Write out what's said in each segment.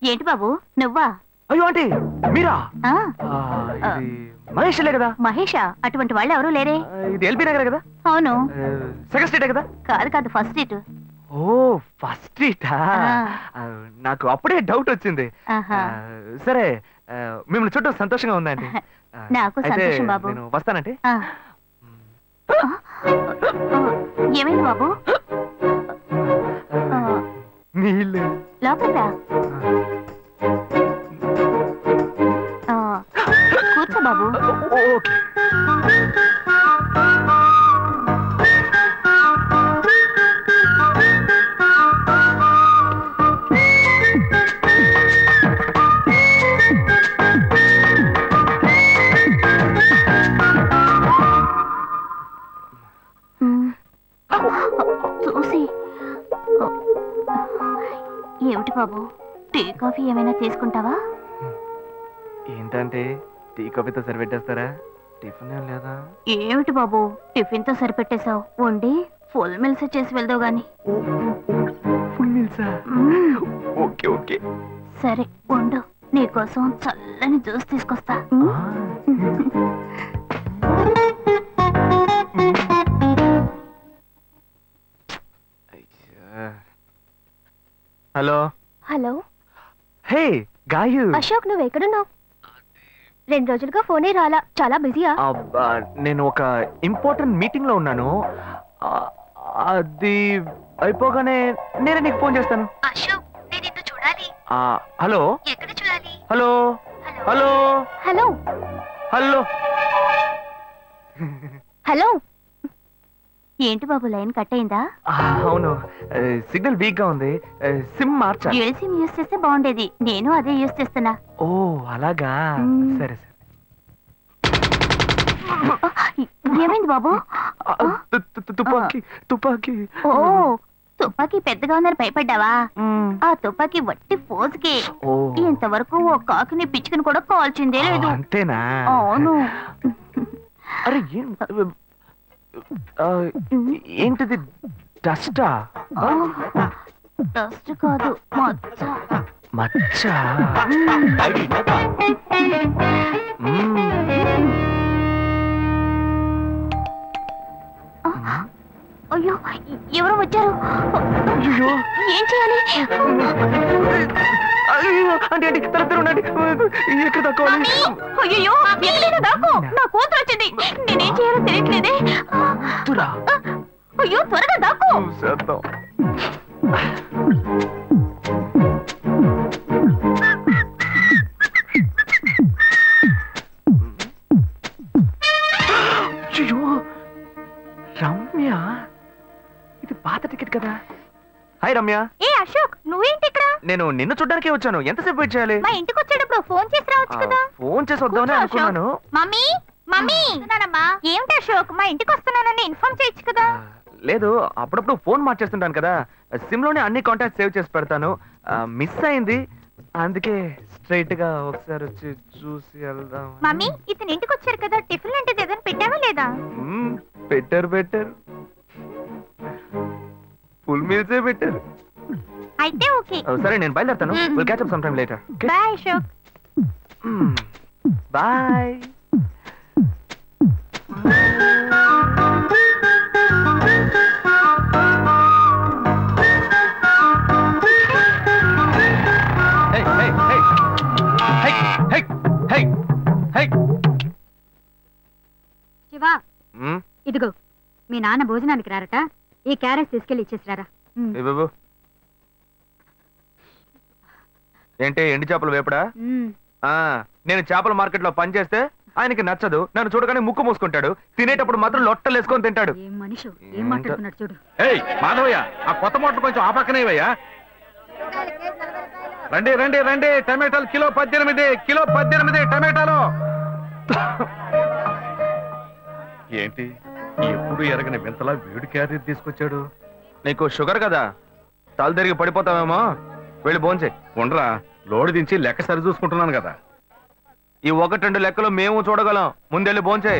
ఏంటి బాబు నువ్వా? అయ్యో ఆంటీ మీరా? ఆ, ఇది మహేష్లే కదా? మహేషా? అటువంటి వాళ్ళు ఎవరూ లేరే. ఇది ఎల్బీ నగర్ కదా? అవును. సెకండ్ స్ట్రీటే కదా? కాదు కాదు, ఫస్ట్ సీట్. ఓ ఫస్ట్ స్ట్రీటా? నాకు అప్పుడే డౌట్ వచ్చింది. సరే మిమ్మల్ని చుట్టూ సంతోషంగా ఉందండి. నాకు సంతోషం బాబు. నేను వస్తానంటే. ఏమైంది బాబు? నీళ్ళు లోపలికి రా. కూర్చో బాబు. ఓకే. చూసి ఏమిటి బాబు, టీ కాఫీ ఏమైనా తీసుకుంటావా? ఏంటంటే టీ కాఫీతో సరిపెట్టేస్తారా? టిఫిన్ ఏం లేదా? ఏమిటి బాబు టిఫిన్ తో సరిపెట్టేశావు? వండి ఫుల్ మిల్స్ చేసి వెళ్దావు గాని. ఫుల్ మీల్సా? Okay okay. సరే వండు, నీకోసం చల్లని జ్యూస్ తీసుకొస్తా. Hello hello. హే గాయు. అశోక్ నువ్వు ఎక్కడున్నావు? 2 రోజులుగా ఫోనే రాలా, చాలా బిజీయా? నేను ఒక ఇంపార్టెంట్ మీటింగ్ లో ఉన్నాను. అది అయిపోగానే నేనే నీకు ఫోన్ చేస్తాను. అశోక్ నేను నిన్ను చూడాలి. హలో. ఎక్కడ చూడాలి? Hello hello hello hello hello. ఏంటి బాబు లైన్ కట్ అయిందా? అవును, సిగ్నల్ వీక్ గా ఉంది. సిమ్ మార్చా. డ్యూయల్ సిమ్ యూస్ చేస్తే బాగుండేది, నేను అదే యూస్ చేస్తున్నా. ఓ అలాగా. సరే సరే. ఏమైంది బాబు? తుపాకీ తుపాకీ. ఓ తుపాకీ పెద్దగా ఉందని భయపడ్డావా? ఆ తుపాకీ వట్టి ఫోజుకే. ఇంతవరకు ఓ కాకిని పిచ్చుకుని కూడా కాల్చిందే లేదు. అంతేనా? అవును. అరే ఏంటిది? డస్టా? డస్ట్ కాదు, మచ్చ. మచ్చ? అయ్యో ఎవరో వచ్చారు. ఏం చేయాలి? అంటే ఎక్కడ తక్కువాలి? అయ్యో ఎక్కడైనా దాక్కో, నా కూతురు వచ్చింది. నేనేం చేయాలో తెలియట్లేదే. అయ్యో త్వరగా దాక్కో. రమ్య, ఇది పాత టికెట్ కదా? హాయ్ రమ్య. ఏ అశోక్ నువ్వేంటి ఇక్కడ? నేను నిన్ను చూడ్డానికే వచ్చాను. ఎంతసేపు వెయిట్ చేయాలి? మా ఇంటికి వచ్చేటప్పుడు ఫోన్ చేసి రావచ్చు కదా. ఫోన్ చేసి వద్దామని అనుకున్నాను. మమ్మీ మమ్మీ ఏమిటి అశోక్ మా ఇంటికి వస్తున్నానని ఇన్ఫార్మ్ చేయొచ్చు కదా. లేదు, అప్పుడప్పుడు ఫోన్ మార్చేస్తుంటాను కదా, సిమ్ లోనే అన్ని కాంటాక్ట్ సేవ్ చేసి పెడతాను. మిస్ అయింది, అందుకే స్ట్రైట్ గా ఒకసారి వచ్చి చూసి వెళ్దాం. మమ్మీ ఇతను ఇంటికి వచ్చారు కదా, టిఫిన్ లాంటిది ఏదైనా పెట్టావా లేదా? బెటర్ ఫుల్ మీల్సే బెటర్. అయితే ఓకే. సరే నేను బయలుదేరుతాను. Will catch up some time later. Bye Ashok. Bye. Shiva ఇదిగో మీ నాన్న భోజనానికి రారట, ఈ క్యారెట్ తీసుకెళ్లి ఇచ్చేసిరారా. ఏంటి ఎండి చేపలు వేపడా? నేను చేపల మార్కెట్ లో పని చేస్తే ఆయనకి నచ్చదు, నన్ను చూడగానే ముక్కు మూసుకుంటాడు, తినేటప్పుడు మాత్రం లొట్టలు వేసుకొని తింటాడు. ఏం మాట్లాడుతున్నాడు చూడు. మాధవయ్య, ఆ కొత్త మోటార్ కొంచెం ఆ పక్కనేవయ్యా. రండి రండి రండి, టమాటాలు కిలో 18 టమాటాలు. ఏంటి ఎప్పుడు ఎరగని వింతలా వేడి క్యారెట్ తీసుకొచ్చాడు? నీకు షుగర్ కదా, తల తిరిగి పడిపోతావేమో. వెళ్ళి భోంచే. ఉండరా, లోడు దించి లెక్క సరి చూసుకుంటున్నాను కదా. ఈ 1-2 లెక్కలు మేము చూడగలం, ముందెళ్ళి భోంచే.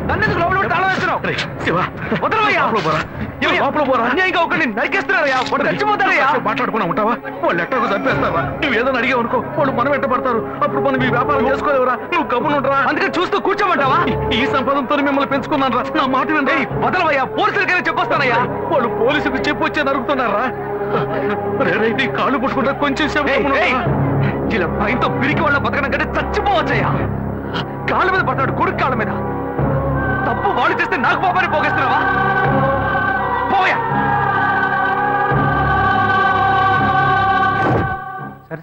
నన్నెందుకు లోపల పెట్టి తాళం వేస్తున్నావు? శివ, వదలవయ్యా. లోపల పోరా. అన్యాయంగా ఒకరిని నరికేస్తున్నారయ్యా. వాడు చచ్చిపోతారయ్యా. మాట్లాడుకున్నా ఉంటావా? వాళ్ళు ఎట్టకు చంపేస్తావా? నువ్వు ఏదో అడిగావు అనుకో, వాళ్ళు మనం వెంట పడతారు. అప్పుడు మనం ఈ వ్యాపారం చేసుకోలేవురా. నువ్వు కబునుంటరా. అందుకని చూస్తూ కూర్చోమంటావా? ఈ సంపదంతో మిమ్మల్ని పెంచుకున్నాను రా. నా మాట వినండి. వదలవయ్యా. పోలీసులకైనా చెప్పొస్తానయ్యా. వాళ్ళు పోలీసులకు చెప్పొచ్చే నరుగుతున్నారా? నీ కాళ్ళు పుట్టుకుంటా కొంచెం సేపు ఇలా భయంతో పిరికి వాళ్ళ బతకడం కంటే చచ్చిపోవచ్చయ్యా. కాళ్ళ మీద పడ్డాడు, కొడుకు కాళ్ళ మీద. తప్పు వాళ్ళు చేస్తే నాకు పాపాన్ని పోగేస్తున్నావా? పోయా.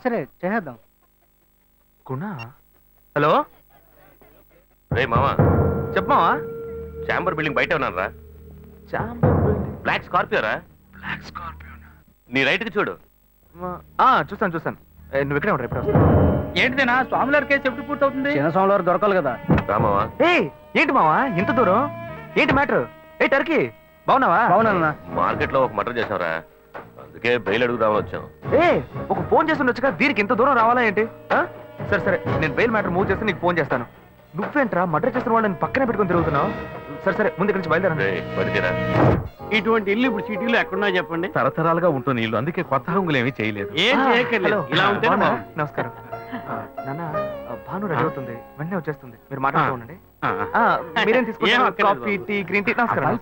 సరే చేద్దాం. గుణ, హలో. రే మామా, చెప్పమావా. చాంబర్ బిల్డింగ్ బయట ఉన్నాను రా. బ్లాక్ స్కార్పియో రా. Black Scorpio. నీ రైట్ కి చూడు. చూస్తాను. నువ్వు ఇక్కడే ఉంటావు. ఎప్పుడు ఏంటిదేనా స్వామివారి కేసు ఎప్పుడు పూర్తవుతుంది? చిన్న స్వామివారు దొరకాలి కదా. రా మావా. ఏంటి మావా ఇంత దూరం? ఏంటి మ్యాటర్? టర్కీ బాగున్నావా? బాగున్నా. మార్కెట్ లో ఒక మర్డర్ చేసావురా, అందుకే బెయిల్ అడుగుదామని వచ్చాం. ఒక ఫోన్ చేసి ఉండొచ్చుగా, దీనికి ఇంత దూరం రావాలా ఏంటి? సరే నేను బెయిల్ మ్యాటర్ మూవ్ చేస్తే నీకు ఫోన్ చేస్తాను. నువ్వేంట్రా మర్డర్ చేసిన వాళ్ళని పక్కనే పెట్టుకుని తిరుగుతున్నావు? సరే ముందు ఇక్కడి నుంచి బయలుదేరండి. బయలుదేరా. ఇటువంటి ఇల్లు ఇప్పుడు సిటీలో ఎక్కడున్నా చెప్పండి. తరతరాలుగా ఉంటుంది ఇల్లు, అందుకే కొత్త హంగులు ఏమీ చేయలేదు. ఏం చేయక్కర్లేదు. ఇలా ఉంటే నమస్కారం నాన్న. భాను రెడీ అవుతుంది, వెంటనే వచ్చేస్తుంది. మీరు మాట్లాడుతూ ఉండండి. మీరేం తీసుకుంటారు? Coffee, tea, green tea? నమస్కారం.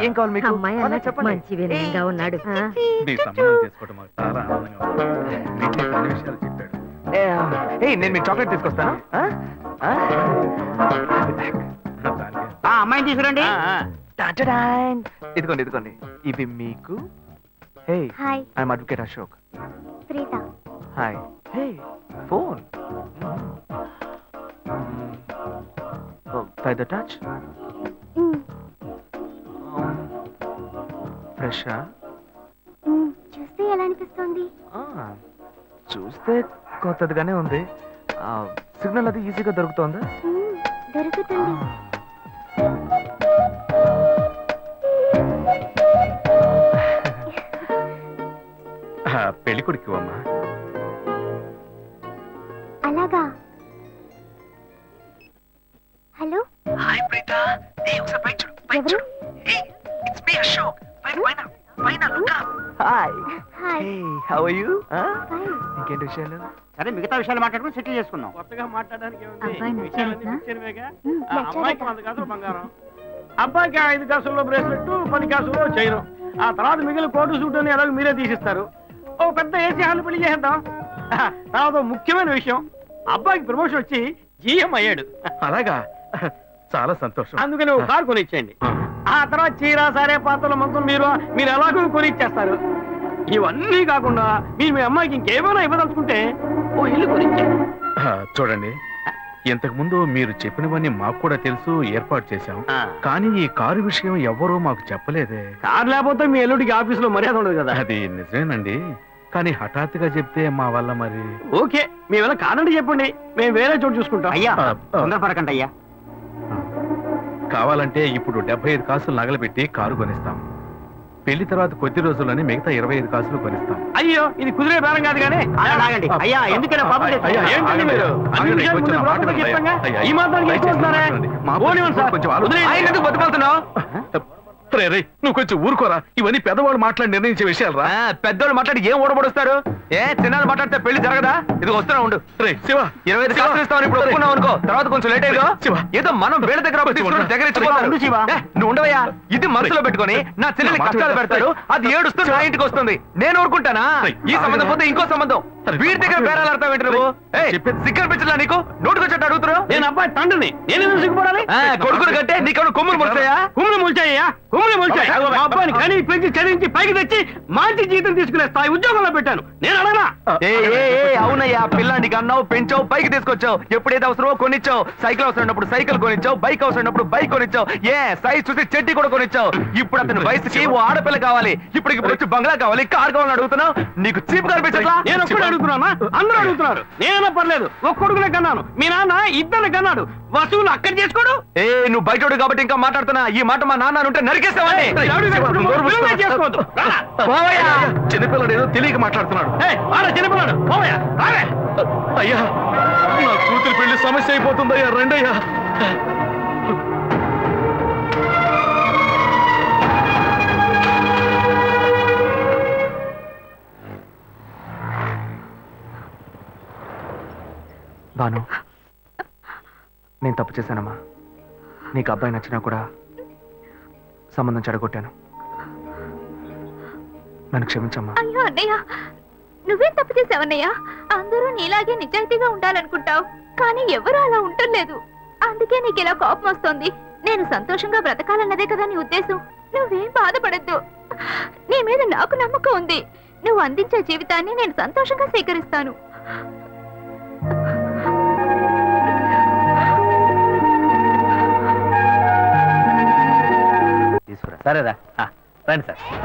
ఏం కావాలి మీకు? అమ్మాయి అన్నట్టు మంచి వినయంగా ఉన్నాడు. మీ సంబంధం చేసుకోవడం మాకు చాలా ఆనందంగా ఉంది. నీతో కొన్ని విషయాలు చెప్పాడు. నేను మీకు చాక్లెట్ తీసుకొస్తాను. అమ్మాయిని తీసుకురండి. ఇదిగోండి ఇవి మీకు. Hey, hi, I'm advocate Ashok. Preetha. Hi. Hey, phone. By the touch. ఫ్రెషా? చూస్తే ఎలా అనిపిస్తుంది? చూస్తే కొత్తదిగానే ఉంది. సిగ్నల్ అది ఈజీగా దొరుకుతోందా? దొరుకుతుంది. పెళ్లి కొడుకు అమ్మా. అలాగా. Hello, hi Preetha. ఒకసారి పైకి చూడు. ఎవరు? It's me Ashok. పైన look up. Hi. Hi. How are you? Fine. ఇంకేంటి విషయాలు? సరే మిగతా విషయాలు మాట్లాడుకుని సెటిల్ చేసుకుందాం. కొత్తగా మాట్లాడడానికి అబ్బాయి నచ్చాడా? అమ్మాయికి 100 కాసులు బంగారం, అబ్బాయికి 5 కాసుల్లో బ్రేస్లెట్, 10 కాసుల్లో చైన్. ఆ తర్వాత మిగిలిన కోటు సూట్ అని ఎలాగో మీరే తీసిస్తారు. ఓ పెద్ద ఏసీ హాల్ పెళ్లి చేద్దాం. తర్వాత ముఖ్యమైన విషయం, అబ్బాయికి ప్రమోషన్ వచ్చి జీఎం అయ్యాడు. అలాగా, చాలా సంతోషం. అందుకని ఒక కారు కొనిచ్చేయండి. ఆ తర్వాత చీర, సారే, పాత్రల మొత్తం మీరు ఎలాగో కొనిచ్చేస్తారు. ఇవన్నీ కాకుండా మీరు మీ అమ్మాయికి ఇంకేమైనా ఇవ్వదలుచుకుంటే ఓ ఇల్లు కొనిచ్చేయండి. చూడండి, ఇంతకు ముందు మీరు చెప్పినవన్నీ మాకు కూడా తెలుసు, ఏర్పాటు చేశాం. కానీ ఈ కారు విషయం ఎవ్వరూ మాకు చెప్పలేదే. కారు లేకపోతే మీ ఎల్లుడికి ఆఫీసులో మర్యాద ఉండదు కదా. అది నిజమేనండి, కానీ హఠాత్తుగా చెప్తే మా వల్ల మరి. ఓకే, మీ వల్ల కాదండి చెప్పండి, మేము వేరే చోటు చూసుకుంటాం. అయ్యా తొందరపడకండి అయ్యా. కావాలంటే ఇప్పుడు 75 కాసులు నగలబెట్టి కారు కొనిస్తాం. పెళ్లి తర్వాత కొద్ది రోజుల్లోనే మిగతా 25 కాసులు కొనిస్తాం. అయ్యో, ఇది కుదిరే బేరం కాదు కానీ ఆగండి. అయ్యా ఎందుకైనా పాపం చేస్తారు? ఏంటండి మీరు? అన్ని విషయాలు ముందు బ్రోకర్తో చెప్పంగా ఈ మాత్రానికి ఎక్కువ వస్తున్నారే? పోనివ్వండి సార్. ఆయన ఎందుకు బతుకుతున్నావు? నువ్వు కొంచెం ఊరుకోరా. ఇవన్నీ పెద్దవాళ్ళు మాట్లాడి నిర్ణయించే విషయాలు రా. పెద్దవాళ్ళు మాట్లాడి ఏం ఓడబడుస్తారు? చిన్నలు మాట్లాడితే పెళ్లి జరగదా? ఇది వస్తున్నా ఉండు. శివ, 25 కాసులు ఇస్తామని ఇప్పుడు ఒప్పుకున్నావు అనుకో, తర్వాత కొంచెం లేట్ అయ్యో. ఏదో మనం వేళ దగ్గర నువ్వు ఉండవయ్యా. ఇది మనసులో పెట్టుకొని నా చెల్లెలు కష్టాలు పెడతారు, అది ఏడుస్తూ నా ఇంటికి వస్తుంది. నేను ఊరుకుంటానా? ఈ సంబంధం పోతే ఇంకో సంబంధం. వీడి దగ్గర బేరాలు ఆడతావు ఏంటి నువ్వు? సిగ్గర్ పిచ్చలా నీకు? నోటుకొచ్చేట్టు అడుగుతున్నావు. నేను అబ్బాయి తండ్రిని, నేను సిగ్గుపడాలి? కొడుకులు కంటే నీకు కొమ్ములు ముడతాయా? కుమ్ములు ముల్చాయ్యా, కుమ్ములు ముల్చాయి. మా అబ్బాయిని కని పెంచి చదివించి పైకి తెచ్చి మంచి జీతం తీసుకునే స్థాయి ఉద్యోగంలో పెట్టాను. నేను అడగనా? అవునయ్యా, పిల్లానికి అన్నావు, పెంచావు, పైకి తీసుకొచ్చావు. ఎప్పుడైతే అవసరమో కొనిచ్చావు. సైకిల్ అవసరమైనప్పుడు సైకిల్ కొనిచ్చావు, బైక్ అవసరమైనప్పుడు బైక్ కొనిచ్చావు. సైజ్ చూసి చెట్టి కూడా కొనిచ్చావు. ఇప్పుడు అతని వయసుకి ఓ ఆడపిల్ల కావాలి, ఇప్పుడు వచ్చి బంగ్లా కావాలి, కార్ కావాలని అడుగుతున్నావు. నీకు చీప్ కనిపించట్లా? నేను ఒక్కడే అడుగుతున్నా? అందరూ అడుగుతున్నారు. నేనైనా పర్లేదు, ఒక్క కొడుకునే కన్నాను, మీ నాన్న 2 కన్నాడు. వసూలు అక్కడ చేసుకోడు. నువ్వు బయటోడు కాబట్టి ఇంకా మాట్లాడుతున్నా. ఈ మాట మా నాన్న ఉంటే నరికేస్తావని. చిన్నపిల్లడు ఏదో తెలియక మాట్లాడుతున్నాడు. చిన్నపిల్లడు అయ్యా, పెళ్లి సమస్య అయిపోతుందయ్యా, రండయ్యా. భాను, నేను తప్పు చేశానమ్మా. నీకు అబ్బాయి నచ్చినా కూడా సంబంధం చెడగొట్టాను. నన్ను క్షమించమ్మా. అయ్యో అన్నయ్య, నువ్వేం తప్పు చేసావన్నయ్య? అందరూ నీలాగే నిజాయితీగా ఉండాలనుకుంటావు, కానీ ఎవరు అలా ఉండలేదు. అందుకే నీకు ఇలా కోపం వస్తుంది. నేను సంతోషంగా బ్రతకాలన్నదే కదా నీ ఉద్దేశం. నువ్వేం బాధపడద్దు. నీ మీద నాకు నమ్మకం ఉంది. నువ్వు అందించే జీవితాన్ని నేను సంతోషంగా స్వీకరిస్తాను. సరేరా రండి సార్.